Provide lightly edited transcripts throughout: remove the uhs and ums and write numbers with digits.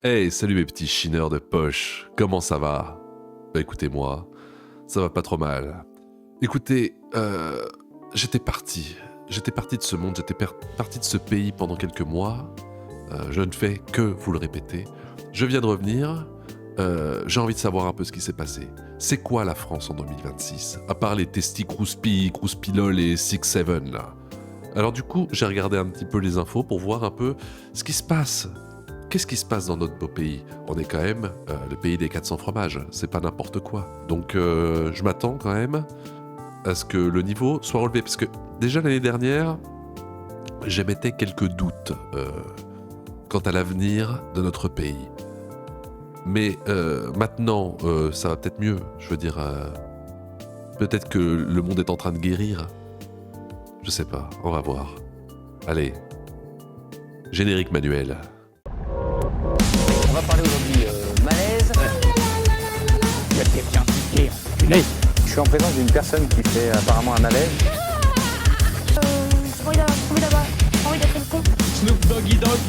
Hey, salut mes petits chineurs de poche, comment ça va? Bah écoutez-moi, ça va pas trop mal. Écoutez, j'étais parti de ce monde, parti de ce pays pendant quelques mois. Je ne fais que vous le répéter. Je viens de revenir, j'ai envie de savoir un peu ce qui s'est passé. C'est quoi la France en 2026? À part les Testi Crouspi, Crouspilol et 6-7 là. Alors du coup, j'ai regardé un petit peu les infos pour voir un peu ce qui se passe. Qu'est-ce qui se passe dans notre beau pays? On est quand même le pays des 400 fromages, c'est pas n'importe quoi. Donc je m'attends quand même à ce que le niveau soit relevé. Parce que déjà l'année dernière, j'émettais quelques doutes quant à l'avenir de notre pays. Mais maintenant, ça va peut-être mieux. Je veux dire, peut-être que le monde est en train de guérir. Je sais pas, on va voir. Allez, générique manuel. On va parler aujourd'hui malaise. Il y a quelqu'un qui est enculé. Je suis en présence d'une personne qui fait apparemment un malaise. J'ai envie d'être une con. Snoop Doggy Dogg.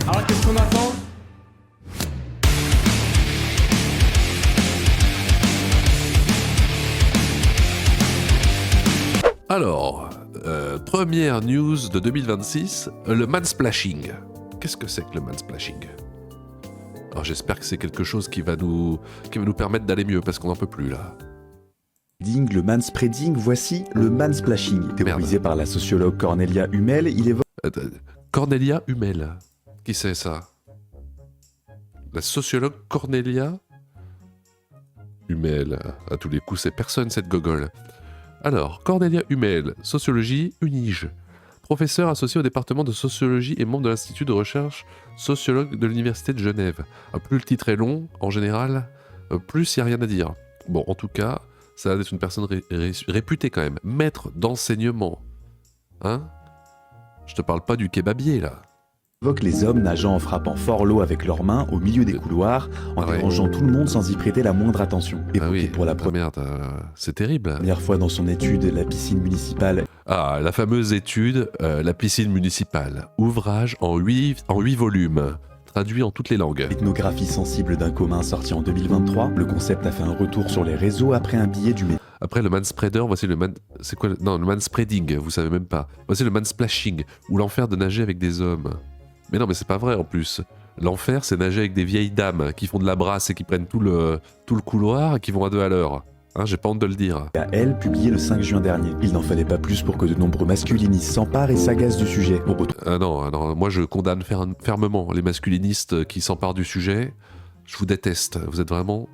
Alors qu'est-ce qu'on attend? Alors, première news de 2026, le mansplashing. Qu'est-ce que c'est que le mansplashing? Alors j'espère que c'est quelque chose qui va nous permettre d'aller mieux, parce qu'on n'en peut plus là. Le manspreading, voici le mansplashing. Théorisé par la sociologue Cornelia Hummel, il évoque... Cornelia Hummel. Qui c'est ça? La sociologue Cornelia Hummel. À tous les coups, c'est personne cette gogole. Alors, Cornelia Hummel, sociologie, UNIGE. Professeur associé au département de sociologie et membre de l'Institut de recherche sociologue de l'Université de Genève. Plus le titre est long, en général, plus il n'y a rien à dire. Bon, en tout cas, ça a l'air d'être une personne réputée quand même. Maître d'enseignement. Hein? Je te parle pas du kebabier, là. Évoque les hommes nageant en frappant fort l'eau avec leurs mains au milieu des couloirs, en dérangeant tout le monde sans y prêter la moindre attention. Évoqué pour la première c'est terrible. Première fois dans son étude, la piscine municipale. Ah, la fameuse étude, la piscine municipale. Ouvrage en 8 volumes, traduit en toutes les langues. Ethnographie sensible d'un commun sorti en 2023. Le concept a fait un retour sur les réseaux après un billet du média. Après le manspreader, voici le c'est quoi? Non, le manspreading, vous savez même pas. Voici le mansplashing, ou l'enfer de nager avec des hommes. Mais non, mais c'est pas vrai en plus. L'enfer, c'est nager avec des vieilles dames qui font de la brasse et qui prennent tout le couloir et qui vont à 2 à l'heure. Hein, j'ai pas honte de le dire. Elle, publié le 5 juin dernier. Il n'en fallait pas plus pour que de nombreux masculinistes s'emparent et s'agacent du sujet. Non, moi je condamne fermement les masculinistes qui s'emparent du sujet. Je vous déteste. Vous êtes vraiment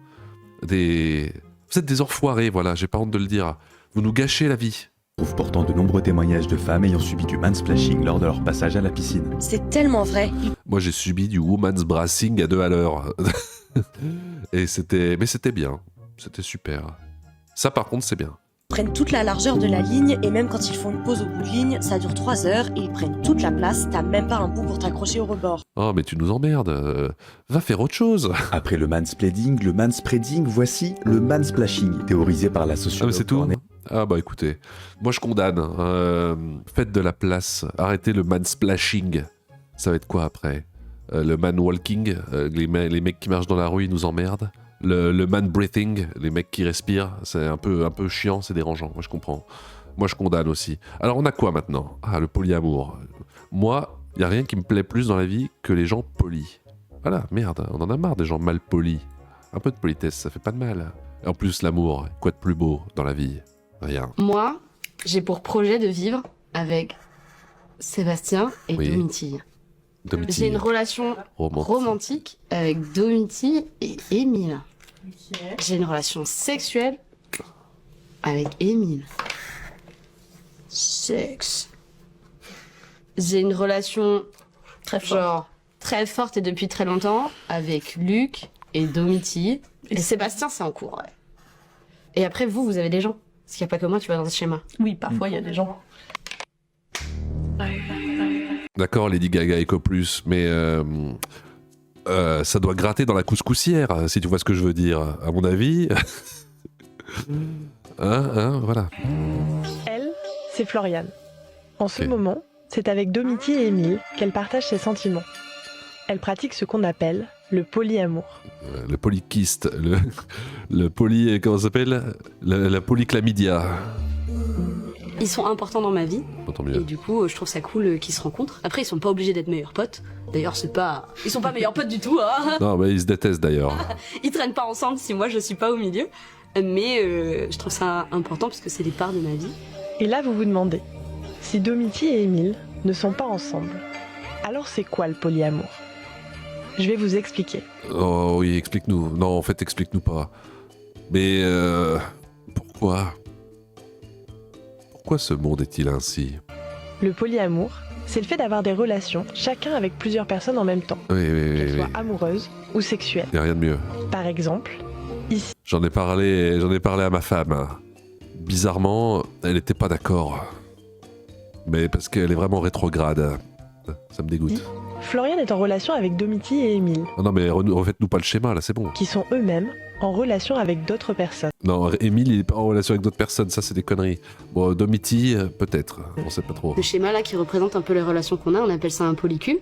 des... Vous êtes des enfoirés, voilà, j'ai pas honte de le dire. Vous nous gâchez la vie. Trouve pourtant de nombreux témoignages de femmes ayant subi du mansplashing lors de leur passage à la piscine. C'est tellement vrai. Moi j'ai subi du woman's brassing à 2 à l'heure. Et c'était bien, c'était super. Ça par contre c'est bien. Ils prennent toute la largeur de la ligne et même quand ils font une pause au bout de ligne, ça dure 3 heures et ils prennent toute la place, t'as même pas un bout pour t'accrocher au rebord. Oh mais tu nous emmerdes, va faire autre chose. Après le manspreading, voici le mansplashing, théorisé par la sociologue. Ah mais c'est tout? Ah bah écoutez, moi je condamne, faites de la place, arrêtez le mansplashing. Ça va être quoi après? Le manwalking, les mecs qui marchent dans la rue ils nous emmerdent. Le man breathing, les mecs qui respirent, c'est un peu chiant, c'est dérangeant, moi je comprends. Moi je condamne aussi. Alors on a quoi maintenant? Ah, le polyamour. Moi, y a rien qui me plaît plus dans la vie que les gens polis. Voilà, merde, on en a marre des gens mal polis. Un peu de politesse, ça fait pas de mal. Et en plus l'amour, quoi de plus beau dans la vie? Rien. Moi, j'ai pour projet de vivre avec Sébastien et Domitille. J'ai une relation romantique avec Domitille et Émile. J'ai une relation sexuelle avec Émile. Sexe. J'ai une relation très forte et depuis très longtemps avec Luc et Domitille. Et Sébastien, c'est en cours. Ouais. Et après, vous avez des gens. Parce qu'il n'y a pas que moi, tu vas dans ce schéma. Oui, parfois, il y a des gens. D'accord, Lady Gaga Eco Plus, mais ça doit gratter dans la couscoussière, si tu vois ce que je veux dire. À mon avis... voilà. Elle, c'est Floriane. En ce moment, c'est avec Domitille et Émile qu'elle partage ses sentiments. Elle pratique ce qu'on appelle le polyamour. Le polykyste, le poly... Comment ça s'appelle? La polychlamydia. Ils sont importants dans ma vie. Tant mieux. Et du coup, je trouve ça cool qu'ils se rencontrent. Après, ils sont pas obligés d'être meilleurs potes. D'ailleurs, ils sont pas meilleurs potes du tout, hein. Non, mais ils se détestent d'ailleurs. Ils traînent pas ensemble si moi je suis pas au milieu. Mais je trouve ça important parce que c'est des parts de ma vie. Et là, vous vous demandez, si Domiti et Émile ne sont pas ensemble, alors c'est quoi le polyamour? Je vais vous expliquer. Oh oui, explique-nous. Non, en fait, explique-nous pas. Mais pourquoi? Pourquoi ce monde est-il ainsi? Le polyamour, c'est le fait d'avoir des relations, chacun avec plusieurs personnes en même temps. Oui. Qu'elles soient amoureuses ou sexuelles. Il n'y a rien de mieux. Par exemple, ici. J'en ai parlé à ma femme. Bizarrement, elle n'était pas d'accord. Mais parce qu'elle est vraiment rétrograde. Ça me dégoûte. Florian est en relation avec Domiti et Émile. Non mais refaites-nous pas le schéma là, c'est bon. Qui sont eux-mêmes en relation avec d'autres personnes. Non, Émile il est pas en relation avec d'autres personnes, ça c'est des conneries. Bon, Domiti, peut-être, on sait pas trop. Le schéma là qui représente un peu les relations qu'on a, on appelle ça un polycule.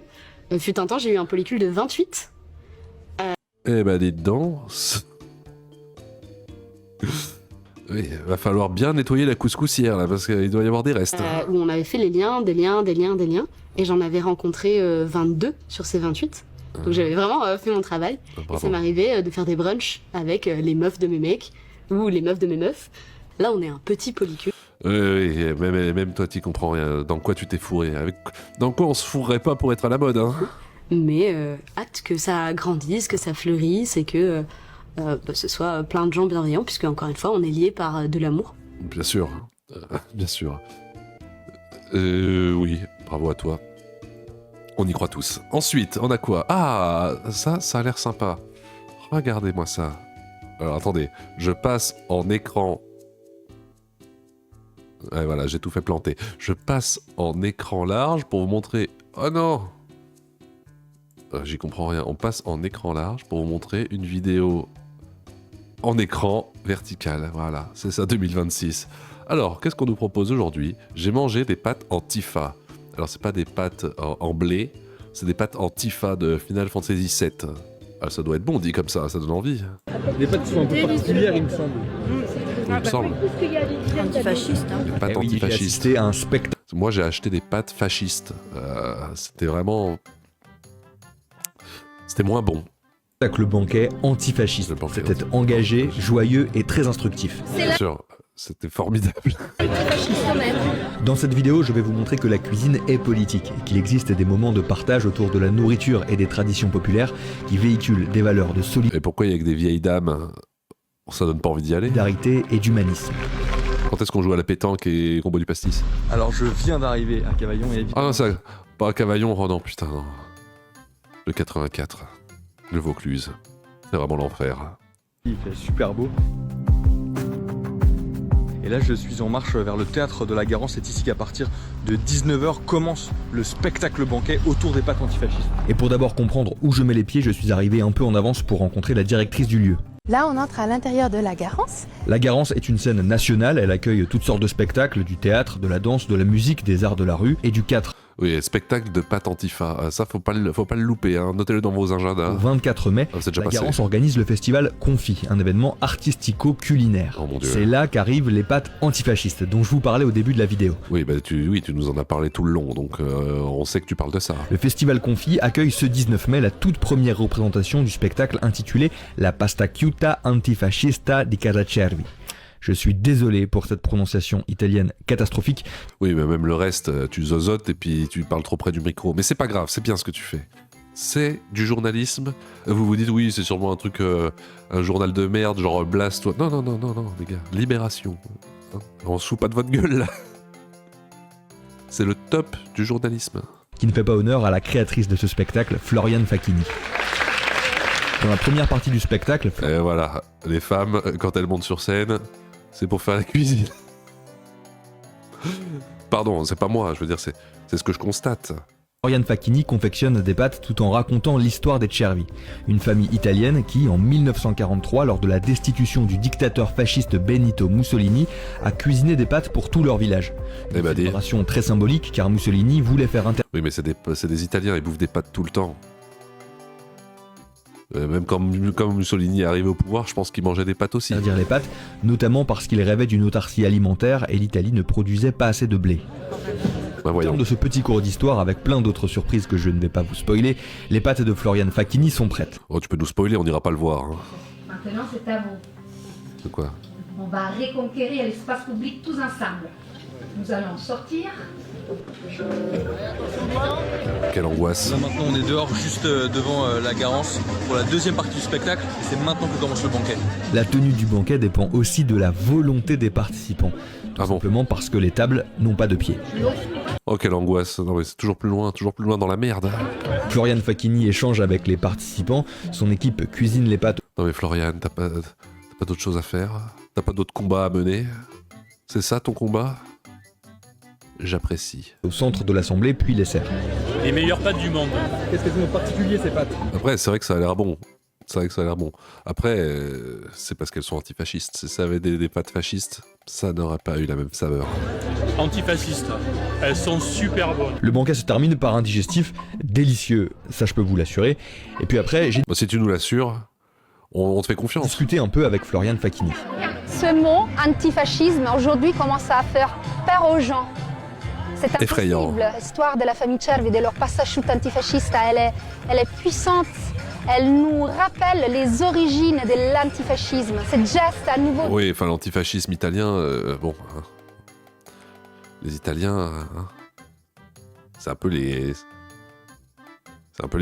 Fut un temps, j'ai eu un polycule de 28. Eh ben dites donc. Oui, va falloir bien nettoyer la couscoussière là, parce qu'il doit y avoir des restes. Où on avait fait des liens. Et j'en avais rencontré 22 sur ces 28. Donc j'avais vraiment fait mon travail. Et ça m'arrivait de faire des brunchs avec les meufs de mes mecs ou les meufs de mes meufs. Là, on est un petit polycule. Oui, même toi, tu comprends rien. Dans quoi tu t'es fourré? Dans quoi on se fourrerait pas pour être à la mode, hein? Mais hâte que ça grandisse, que ça fleurisse et que ce soit plein de gens bienveillants, puisque encore une fois, on est liés par de l'amour. Bien sûr, bien sûr. Oui, bravo à toi. On y croit tous. Ensuite, on a quoi? Ah, ça a l'air sympa. Regardez-moi ça. Alors attendez, je passe en écran... Ouais, voilà, j'ai tout fait planter. Je passe en écran large pour vous montrer... Oh non! J'y comprends rien. On passe en écran large pour vous montrer une vidéo en écran vertical. Voilà, c'est ça 2026. Alors, qu'est-ce qu'on nous propose aujourd'hui? J'ai mangé des pâtes en Tifa. Alors, c'est pas des pâtes en blé, c'est des pâtes en Tifa de Final Fantasy VII. Ah, ça doit être bon dit comme ça donne envie. Des pâtes qui sont un peu particulières, il me semble. Il me semble. Antifasciste, hein. Des pâtes antifascistes. C'était un spectacle. Moi, j'ai acheté des pâtes fascistes. C'était vraiment... C'était moins bon. Le banquet antifasciste. C'était engagé, joyeux et très instructif. Bien sûr, c'était formidable. Dans cette vidéo, je vais vous montrer que la cuisine est politique et qu'il existe des moments de partage autour de la nourriture et des traditions populaires qui véhiculent des valeurs de solidarité. Et pourquoi il y a que des vieilles dames? Ça donne pas envie d'y aller. Solidarité et d'humanisme. Quand est-ce qu'on joue à la pétanque et qu'on boit du pastis? Alors je viens d'arriver à Cavaillon et... Ah non, ça... Pas à Cavaillon, oh non, putain, non. Le 84. Le Vaucluse. C'est vraiment l'enfer. Il fait super beau. Et là, je suis en marche vers le théâtre de la Garance. C'est ici qu'à partir de 19h commence le spectacle banquet autour des pâtes antifascistes. Et pour d'abord comprendre où je mets les pieds, je suis arrivé un peu en avance pour rencontrer la directrice du lieu. Là, on entre à l'intérieur de la Garance. La Garance est une scène nationale. Elle accueille toutes sortes de spectacles, du théâtre, de la danse, de la musique, des arts de la rue et du 4. Oui, spectacle de pâtes antifa. Ça, faut pas le louper, hein. Notez-le dans vos agendas. Au 24 mai, la Garance organise le festival Confi, un événement artistico-culinaire. Oh mon Dieu. C'est là qu'arrivent les pâtes antifascistes, dont je vous parlais au début de la vidéo. Oui, bah tu nous en as parlé tout le long, donc on sait que tu parles de ça. Le festival Confi accueille ce 19 mai la toute première représentation du spectacle intitulé La pasta chiuta antifascista di Casacervi. Je suis désolé pour cette prononciation italienne catastrophique. Oui, mais même le reste, tu zozotes et puis tu parles trop près du micro. Mais c'est pas grave, c'est bien ce que tu fais. C'est du journalisme. Vous vous dites, oui, c'est sûrement un truc, un journal de merde, genre Blast. Non, les gars. Libération. Hein, on se fout pas de votre gueule, là. C'est le top du journalisme. Qui ne fait pas honneur à la créatrice de ce spectacle, Florian Facchini. Dans la première partie du spectacle... Et voilà, les femmes, quand elles montent sur scène... C'est pour faire la cuisine. Pardon, c'est pas moi, je veux dire, c'est ce que je constate. Florian Facchini confectionne des pâtes tout en racontant l'histoire des Cervi, une famille italienne qui, en 1943, lors de la destitution du dictateur fasciste Benito Mussolini, a cuisiné des pâtes pour tout leur village. Une célébration très symbolique, car Mussolini voulait faire Oui, mais c'est des Italiens, ils bouffent des pâtes tout le temps. Même quand Mussolini est arrivé au pouvoir, je pense qu'il mangeait des pâtes aussi. Interdire les pâtes, notamment parce qu'il rêvait d'une autarcie alimentaire et l'Italie ne produisait pas assez de blé. En termes de ce petit cours d'histoire, avec plein d'autres surprises que je ne vais pas vous spoiler, les pâtes de Florian Facchini sont prêtes. Oh, tu peux nous spoiler, on n'ira pas le voir. Hein. Maintenant, c'est à vous. C'est quoi? On va reconquérir l'espace public tous ensemble. Nous allons sortir. Quelle angoisse. Là, maintenant, on est dehors, juste devant la Garance, pour la deuxième partie du spectacle. Et c'est maintenant que commence le banquet. La tenue du banquet dépend aussi de la volonté des participants. Tout simplement parce que les tables n'ont pas de pieds. Oh, quelle angoisse. Non, mais c'est toujours plus loin dans la merde. Florian Facchini échange avec les participants. Son équipe cuisine les pâtes. Non, mais Florian, t'as pas d'autre chose à faire? T'as pas d'autres combats à mener? C'est ça ton combat? J'apprécie. Au centre de l'assemblée, puis les serre. Les meilleures pâtes du monde. Qu'est-ce qu'elles ont de particulier, ces pâtes? Après, c'est vrai que ça a l'air bon. Après, c'est parce qu'elles sont antifascistes. Si ça avait des pâtes fascistes, ça n'aurait pas eu la même saveur. Antifascistes. Elles sont super bonnes. Le banquet se termine par un digestif délicieux, ça je peux vous l'assurer. Et puis après, j'ai si tu nous l'assures, on te fait confiance. Discuté un peu avec Florian Facchini. Ce mot, antifascisme, aujourd'hui commence à faire peur aux gens. C'est effrayant. L'histoire de la famille Cervi, de leur passage antifasciste, elle est puissante. Elle nous rappelle les origines de l'antifascisme. Cette geste à nouveau. Oui, enfin l'antifascisme italien, bon. Hein. Les Italiens, hein, c'est un peu les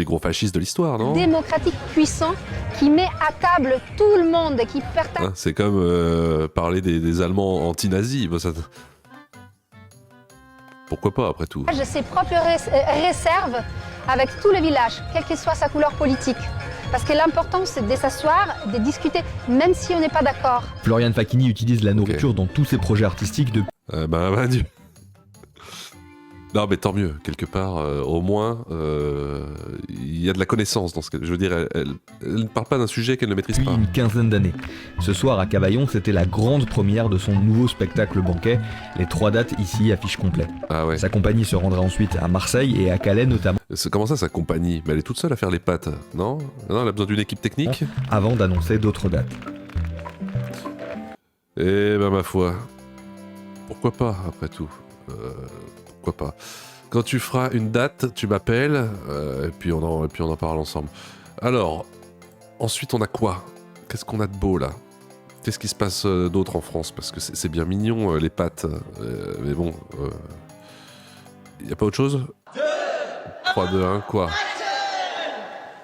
gros fascistes de l'histoire, non? Démocratique puissant qui met à table tout le monde, qui partage. Hein, c'est comme parler des Allemands anti-nazis. Bon, ça... Pourquoi pas, après tout? Ses propres réserves avec tout le village, quelle que soit sa couleur politique. Parce que l'important, c'est de s'asseoir, de discuter, même si on n'est pas d'accord. Florian Facchini utilise la nourriture dans tous ses projets artistiques depuis... Dieu. Non, mais tant mieux, quelque part, au moins, il y a de la connaissance dans ce que... Je veux dire, elle ne parle pas d'un sujet qu'elle ne maîtrise pas. Depuis une quinzaine d'années. Ce soir, à Cavaillon, c'était la grande première de son nouveau spectacle banquet. Les 3 dates ici affichent complet. Ah ouais. Sa compagnie se rendra ensuite à Marseille et à Calais notamment. Comment ça, sa compagnie? Mais elle est toute seule à faire les pâtes, non? Non, elle a besoin d'une équipe technique? Avant d'annoncer d'autres dates. Eh ben, ma foi, pourquoi pas, après tout? Pourquoi pas? Quand tu feras une date, tu m'appelles, et puis on en parle ensemble. Alors, ensuite on a quoi? Qu'est-ce qu'on a de beau là? Qu'est-ce qui se passe d'autre en France? Parce que c'est bien mignon les pâtes, mais bon, y a pas autre chose? 3, 2, 1, quoi?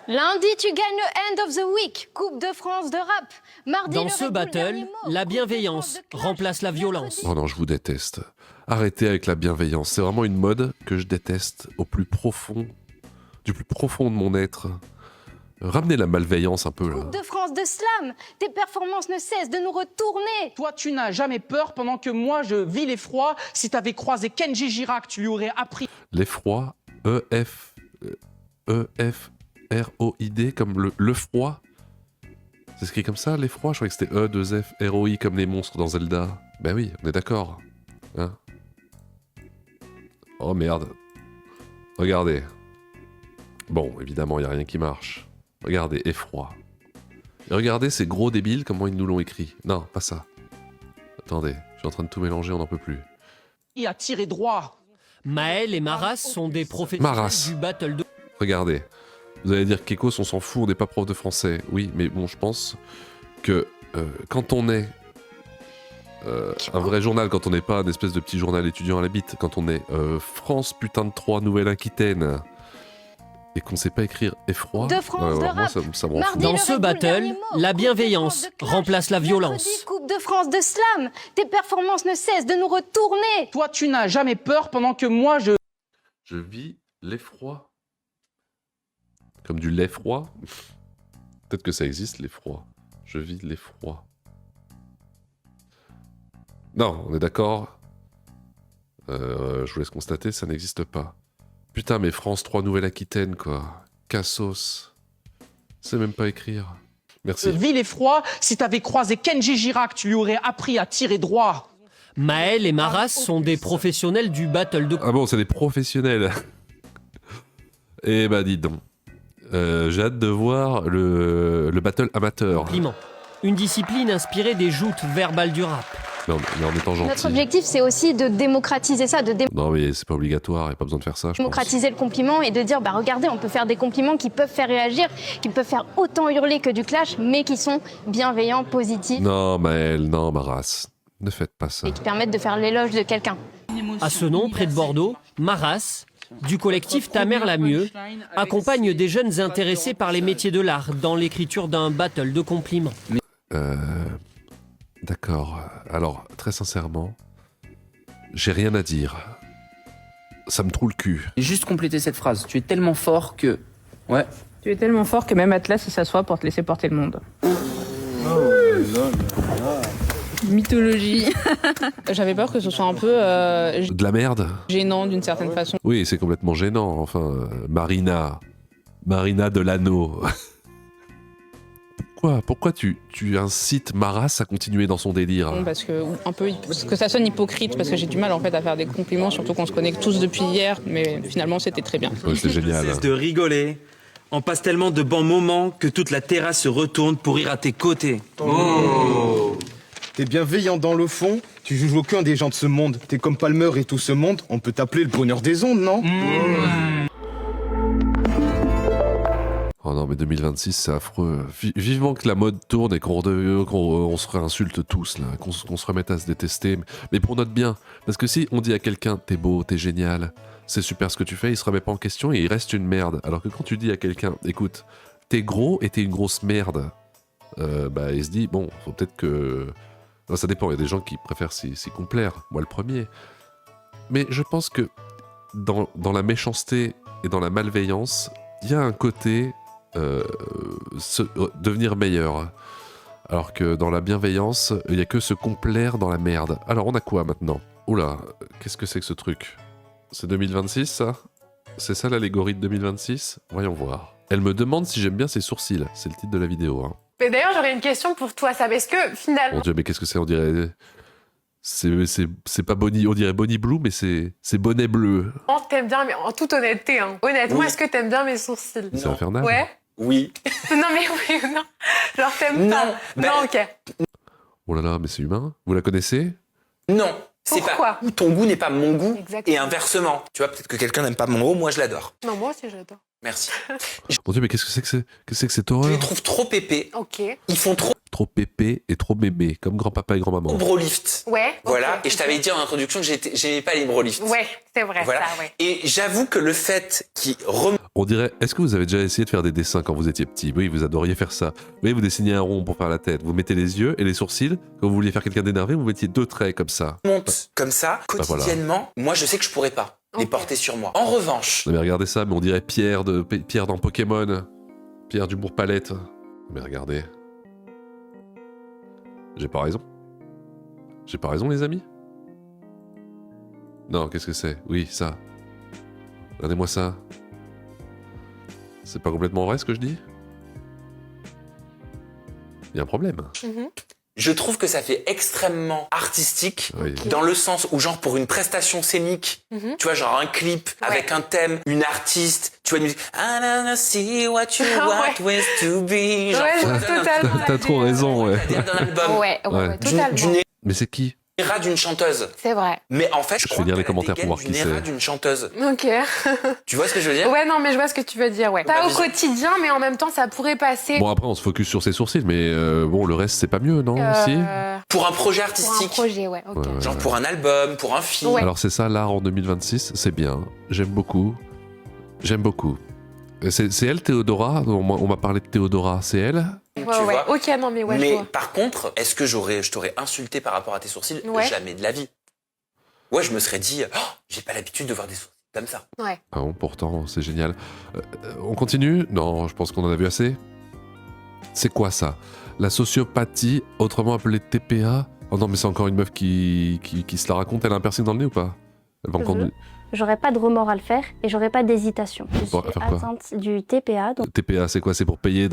Lundi, tu gagnes le End of the Week, Coupe de France de rap. Mardi, dans ce battle, la bienveillance remplace la violence. Oh non, je vous déteste. Arrêtez avec la bienveillance. C'est vraiment une mode que je déteste au plus profond, du plus profond de mon être. Ramenez la malveillance un peu là. Coupe de France de slam, tes performances ne cessent de nous retourner. Toi, tu n'as jamais peur pendant que moi, je vis l'effroi. Si t'avais croisé Kenji Girac, tu lui aurais appris. L'effroi, E-F-R-O-I-D, comme le froid. C'est écrit comme ça, l'effroi? Je croyais que c'était E-2-F-R-O-I, comme les monstres dans Zelda. Ben oui, on est d'accord. Hein? Oh merde. Regardez. Bon, évidemment, il n'y a rien qui marche. Regardez, effroi. Et regardez ces gros débiles, comment ils nous l'ont écrit. Non, pas ça. Attendez, je suis en train de tout mélanger, on n'en peut plus. Il a tiré droit. Maël et Maras sont des professionnels du battle de... Regardez. Vous allez dire qu'Ekos, on s'en fout, on n'est pas prof de français. Oui, mais bon, je pense que quand on est un vrai journal, quand on n'est pas un espèce de petit journal étudiant à la bite, quand on est France putain de 3 Nouvelle-Aquitaine et qu'on sait pas écrire effroi, de France de rap. Moi, ça m'en fout. Dans ce battle, la bienveillance remplace la violence. Mercredi, Coupe de France de slam, tes performances ne cessent de nous retourner. Toi, tu n'as jamais peur pendant que moi, je vis l'effroi. Comme du lait froid. Peut-être que ça existe, l'effroi. Je vis l'effroi. Non, on est d'accord. Je vous laisse constater, ça n'existe pas. Putain, mais France 3 Nouvelle-Aquitaine, quoi. Cassos. C'est même pas écrire. Merci. vis l'effroi. Si t'avais croisé Kenji Girac, tu lui aurais appris à tirer droit. Maël et Maras sont des professionnels du battle de... Ah bon, c'est des professionnels. Eh bah, dis donc. J'ai hâte de voir le battle amateur. Compliment. Une discipline inspirée des joutes verbales du rap. Mais en étant gentil. Notre objectif, c'est aussi de démocratiser ça, Non, mais c'est pas obligatoire, il n'y a pas besoin de faire ça, je pense. démocratiser le compliment et de dire, bah regardez, on peut faire des compliments qui peuvent faire réagir, qui peuvent faire autant hurler que du clash, mais qui sont bienveillants, positifs. Non, Maëlle, non, ma race. Ne faites pas ça. Et qui permettent de faire l'éloge de quelqu'un. À ce nom, près de Bordeaux, Maras, du collectif Ta mère la mieux, accompagne des jeunes intéressés par les métiers de l'art dans l'écriture d'un battle de compliments. D'accord. Alors, très sincèrement, j'ai rien à dire. Ça me trouve le cul. Juste compléter cette phrase. Tu es tellement fort que... Ouais. Tu es tellement fort que même Atlas il s'assoit pour te laisser porter le monde. Mythologie. J'avais peur que ce soit un peu... De la merde. Gênant d'une certaine façon. Oui, c'est complètement gênant. Enfin, Marina de l'anneau. Pourquoi tu incites Maras à continuer dans son délire? Parce que ça sonne hypocrite, parce que j'ai du mal en fait à faire des compliments, surtout qu'on se connaît tous depuis hier, mais finalement c'était très bien. Ouais, c'est génial. Cesse de rigoler. On passe tellement de bons moments que toute la terrasse se retourne pour rire à tes côtés. Oh. T'es bienveillant dans le fond, tu joues aucun des gens de ce monde. T'es comme Palmer et tout ce monde, on peut t'appeler le bonheur des ondes, non? Oh non, mais 2026, c'est affreux. Vivement que la mode tourne et qu'on se réinsulte tous, là, qu'on se remette à se détester, mais pour notre bien. Parce que si on dit à quelqu'un « t'es beau, t'es génial, c'est super ce que tu fais », il se remet pas en question et il reste une merde. Alors que quand tu dis à quelqu'un « écoute, t'es gros et t'es une grosse merde », il se dit « bon, faut peut-être que... » Non, ça dépend, il y a des gens qui préfèrent s'y complaire, moi le premier. Mais je pense que dans la méchanceté et dans la malveillance, il y a un côté... devenir meilleur. Alors que dans la bienveillance, il n'y a que se complaire dans la merde. Alors on a quoi maintenant? Oula, qu'est-ce que c'est que ce truc? C'est 2026 ça? C'est ça l'allégorie de 2026? Voyons voir. Elle me demande si j'aime bien ses sourcils. C'est le titre de la vidéo. Hein. Mais d'ailleurs j'aurais une question pour toi, ça, parce que finalement... Mon Dieu, mais qu'est-ce que c'est? On dirait... C'est pas Bonnie, on dirait Bonnie Blue, mais c'est bonnet bleu. T'aimes bien, mais en toute honnêteté, hein. Honnêtement, est-ce que t'aimes bien mes sourcils? C'est infernal. Ouais. Oui. Non mais oui ou non? Genre t'aimes pas? Non, ok. Oh là là, mais c'est humain. Vous la connaissez? Non. C'est Pourquoi? pas... Ton goût n'est pas mon goût. Exactement. Et inversement. Tu vois, peut-être que quelqu'un n'aime pas mon goût, moi je l'adore. Non, moi aussi j'adore. Merci. Mon Dieu, mais qu'est-ce que c'est que cette horreur? Je les trouve trop pépés. Ok. Ils font trop pépé et trop mémé, comme grand-papa et grand-maman. Brolift. Ouais. Voilà, okay. Et je t'avais dit en introduction que j'aimais pas les brolift. Ouais, c'est vrai, voilà. ça, ouais. Et j'avoue que le fait qu'ils On dirait, est-ce que vous avez déjà essayé de faire des dessins quand vous étiez petit? Oui, vous adoriez faire ça. Oui, vous dessiniez un rond pour faire la tête, vous mettez les yeux et les sourcils. Quand vous vouliez faire quelqu'un d'énervé, vous mettiez 2 traits comme ça. Monte comme ça, quotidiennement, moi je sais que je pourrais pas les porter sur moi. En revanche... Non mais regardez ça, mais on dirait Pierre dans Pokémon. Pierre du Bourg-Palette. Mais regardez. J'ai pas raison? J'ai pas raison, les amis? Non, qu'est-ce que c'est? Oui, ça. Regardez-moi ça. C'est pas complètement vrai ce que je dis? Il y a un problème. Je trouve que ça fait extrêmement artistique, dans le sens où genre pour une prestation scénique, tu vois, genre un clip avec un thème, une artiste, tu vois une musique, I don't see what you want with to be. Genre, totalement. T'as trop raison, ouais. D'un album. Ouais, totalement. Mais c'est qui? Era d'une chanteuse. C'est vrai. Mais en fait, je vais lire les commentaires pour voir qui c'est. D'une chanteuse. Ok. Tu vois ce que je veux dire? Ouais, non, mais je vois ce que tu veux dire, ouais. Pas au quotidien, mais en même temps, ça pourrait passer. Bon, après, on se focus sur ses sourcils, mais bon, le reste, c'est pas mieux, non? Si pour un projet artistique. Pour un projet, ouais, ok. Ouais, genre pour un album, pour un film. Ouais. Alors, c'est ça, l'art en 2026, c'est bien. J'aime beaucoup. J'aime beaucoup. C'est elle, Théodora? On m'a parlé de Théodora, c'est elle? Ouais. Ok, non, mais ouais, mais je vois. par contre, est-ce que je t'aurais insulté par rapport à tes sourcils? Jamais de la vie. Ouais, je me serais dit, oh, j'ai pas l'habitude de voir des sourcils comme ça. Ouais. Ah bon, pourtant, c'est génial. On continue? Non, je pense qu'on en a vu assez. C'est quoi ça? La sociopathie, autrement appelée TPA? Oh non, mais c'est encore une meuf qui se la raconte. Elle a un piercing dans le nez ou pas? Elle va encore... J'aurais pas de remords à le faire et j'aurais pas d'hésitation. Je suis atteinte du TPA. Donc... TPA, c'est quoi? C'est pour payer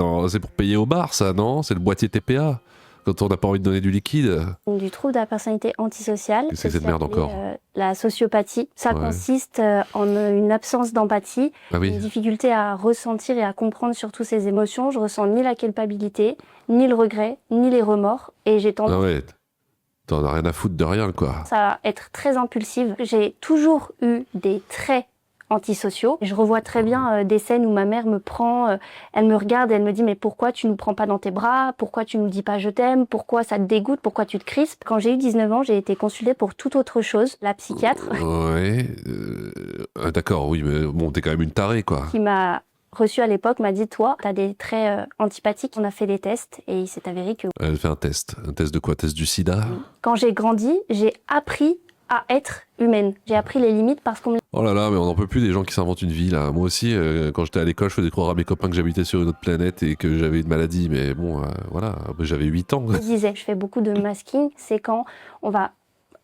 au bar, ça, non? C'est le boîtier TPA. Quand on n'a pas envie de donner du liquide. Du trouble de la personnalité antisociale. Qu'est-ce que c'est cette merde encore La sociopathie. Ça consiste en une absence d'empathie, une difficulté à ressentir et à comprendre surtout ses émotions. Je ressens ni la culpabilité, ni le regret, ni les remords. Et j'ai tendance... Ah ouais, t'en as rien à foutre de rien, quoi. À être très impulsive. J'ai toujours eu des traits antisociaux. Je revois très bien des scènes où ma mère me prend, elle me regarde et elle me dit mais pourquoi tu nous prends pas dans tes bras, pourquoi tu nous dis pas je t'aime, pourquoi ça te dégoûte, pourquoi tu te crispes. Quand j'ai eu 19 ans, j'ai été consultée pour toute autre chose, la psychiatre. Ouais, d'accord, oui, mais bon, t'es quand même une tarée, quoi. Qui m'a reçue à l'époque m'a dit toi, t'as des traits antipathiques. On a fait des tests et il s'est avéré que... Elle fait un test de quoi? Test du sida? Quand j'ai grandi, j'ai appris à être humaine. J'ai appris les limites parce qu'on... Oh là là, mais on n'en peut plus des gens qui s'inventent une vie, là. Moi aussi, quand j'étais à l'école, je faisais croire à mes copains que j'habitais sur une autre planète et que j'avais une maladie. Mais bon, voilà, j'avais 8 ans. Je disais, je fais beaucoup de masking, c'est quand on va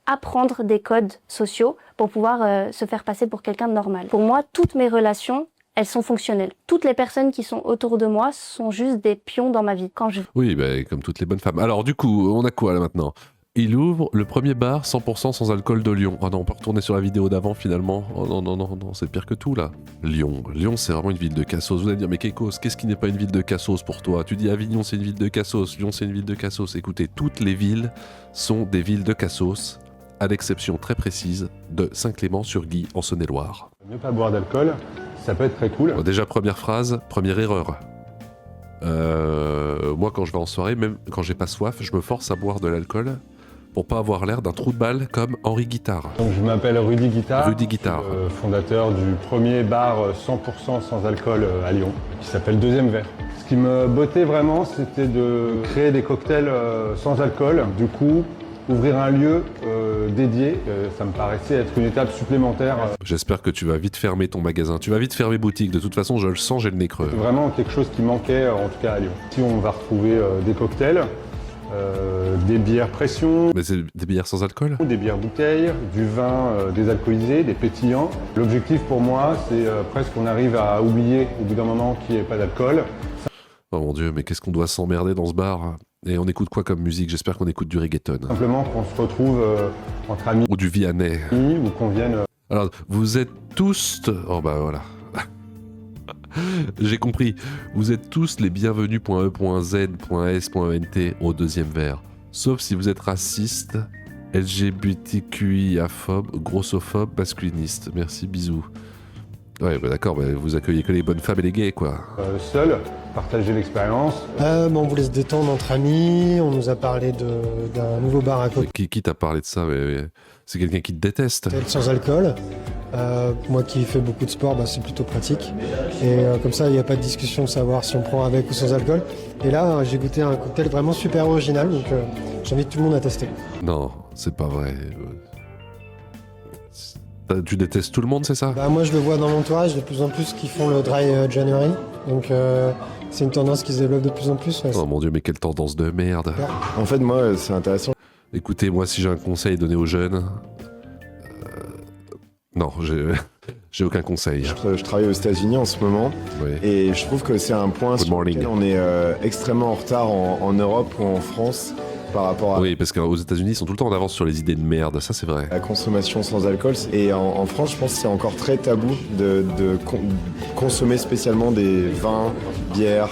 apprendre des codes sociaux pour pouvoir se faire passer pour quelqu'un de normal. Pour moi, toutes mes relations, elles sont fonctionnelles. Toutes les personnes qui sont autour de moi sont juste des pions dans ma vie. Oui, bah, comme toutes les bonnes femmes. Alors du coup, on a quoi là maintenant? Il ouvre le premier bar 100% sans alcool de Lyon. Ah non, on peut retourner sur la vidéo d'avant finalement. Oh non, c'est pire que tout là. Lyon, c'est vraiment une ville de cassos. Vous allez me dire, mais Keikos, qu'est-ce qui n'est pas une ville de cassos pour toi? Tu dis Avignon c'est une ville de cassos, Lyon c'est une ville de cassos. Écoutez, toutes les villes sont des villes de cassos, à l'exception très précise de Saint-Clément-sur-Guy en Saône-et-Loire. Ne pas boire d'alcool, ça peut être très cool. Bon, déjà, première phrase, première erreur. Moi quand je vais en soirée, même quand j'ai pas soif, je me force à boire de l'alcool pour pas avoir l'air d'un trou de balle comme Henri Guittard. Donc je m'appelle Rudy Guittard. Rudy Guittard. Fondateur du premier bar 100% sans alcool à Lyon, qui s'appelle Deuxième Verre. Ce qui me bottait vraiment, c'était de créer des cocktails sans alcool. Du coup, ouvrir un lieu dédié, ça me paraissait être une étape supplémentaire. J'espère que tu vas vite fermer ton magasin. Tu vas vite fermer boutique. De toute façon, je le sens, j'ai le nez creux. C'est vraiment quelque chose qui manquait, en tout cas à Lyon. Ici, on va retrouver des cocktails, des bières pression. Mais c'est des bières sans alcool? Des bières bouteilles, du vin désalcoolisé, des pétillants. L'objectif pour moi, c'est presque qu'on arrive à oublier au bout d'un moment qu'il n'y ait pas d'alcool. Oh mon Dieu, mais qu'est-ce qu'on doit s'emmerder dans ce bar? Et on écoute quoi comme musique? J'espère qu'on écoute du reggaeton. Simplement qu'on se retrouve entre amis. Ou du Vianney. Ou qu'on vienne... Alors, vous êtes tous... Oh bah voilà. J'ai compris. Vous êtes tous les bienvenus.e.z.s.ent au deuxième verre. Sauf si vous êtes raciste, LGBTQIA-phobe, grossophobe, masculiniste. Merci, bisous. Ouais, bah d'accord, bah vous accueillez que les bonnes femmes et les gays, quoi. Seul, partager l'expérience. On voulait se détendre entre amis, on nous a parlé d'un nouveau bar à côté. Qui t'a parlé de ça? C'est quelqu'un qui te déteste. Sans alcool. Moi qui fais beaucoup de sport, c'est plutôt pratique. Et comme ça, il n'y a pas de discussion de savoir si on prend avec ou sans alcool. Et là, j'ai goûté un cocktail vraiment super original, donc j'invite tout le monde à tester. Non, c'est pas vrai. Tu détestes tout le monde, c'est ça? Moi, je le vois dans mon entourage de plus en plus qui font le dry January. Donc, c'est une tendance qui se développe de plus en plus. Ouais. Oh mon Dieu, mais quelle tendance de merde. En fait, moi, c'est intéressant. Écoutez, moi, si j'ai un conseil donné aux jeunes... Non, j'ai aucun conseil. Je travaille aux États-Unis en ce moment. Oui. Et je trouve que c'est un point sur lequel on est extrêmement en retard en Europe ou en France. Par rapport à... Oui, parce qu'aux États-Unis, ils sont tout le temps en avance sur les idées de merde, ça c'est vrai. La consommation sans alcool, et en France, je pense que c'est encore très tabou de consommer spécialement des vins, bières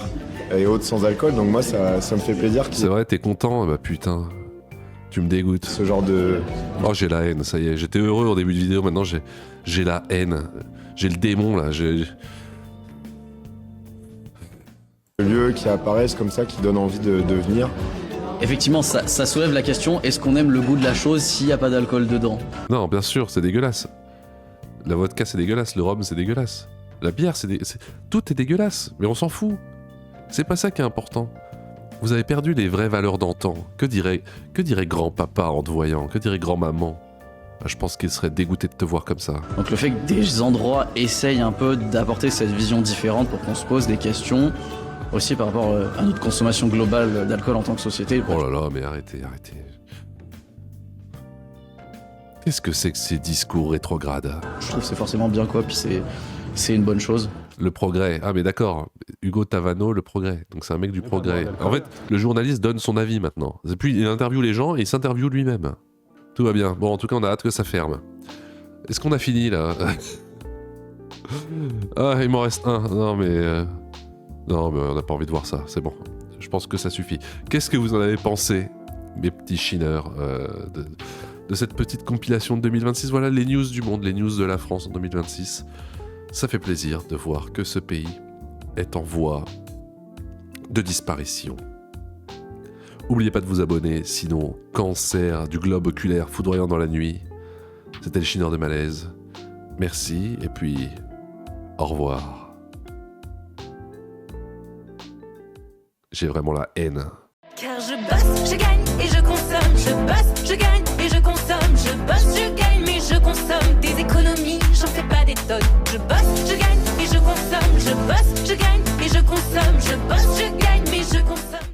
et autres sans alcool, donc moi ça me fait plaisir. C'est vrai, t'es content? Bah putain, tu me dégoûtes. Ce genre de... Oh, j'ai la haine, ça y est, j'étais heureux au début de vidéo, maintenant j'ai la haine. J'ai le démon là, lieux qui apparaissent comme ça, qui donnent envie de venir. Effectivement, ça soulève la question, est-ce qu'on aime le goût de la chose s'il n'y a pas d'alcool dedans? Non, bien sûr, c'est dégueulasse. La vodka, c'est dégueulasse, le rhum, c'est dégueulasse. La bière, tout est dégueulasse, mais on s'en fout. C'est pas ça qui est important. Vous avez perdu les vraies valeurs d'antan. Que dirait grand-papa en te voyant? Que dirait grand-maman? Je pense qu'il serait dégoûté de te voir comme ça. Donc le fait que des endroits essayent un peu d'apporter cette vision différente pour qu'on se pose des questions... Aussi par rapport à notre consommation globale d'alcool en tant que société. Oh là là, mais arrêtez. Qu'est-ce que c'est que ces discours rétrogrades? Je trouve que c'est forcément bien quoi, puis c'est une bonne chose. Le Progrès. Ah mais d'accord, Hugo Tavano, Le Progrès. Donc c'est un mec du Progrès. En fait, le journaliste donne son avis maintenant. Et puis il interviewe les gens et il s'interviewe lui-même. Tout va bien. Bon, en tout cas, on a hâte que ça ferme. Est-ce qu'on a fini là? Ah, il m'en reste un. Non mais on n'a pas envie de voir ça. C'est bon. Je pense que ça suffit. Qu'est-ce que vous en avez pensé, mes petits chineurs, de cette petite compilation de 2026? Voilà les news du monde, les news de la France en 2026. Ça fait plaisir de voir que ce pays est en voie de disparition. N'oubliez pas de vous abonner, sinon cancer du globe oculaire foudroyant dans la nuit. C'était le Chineur de Malaise. Merci et puis au revoir. J'ai vraiment la haine. Car je bosse, je gagne et je consomme, je bosse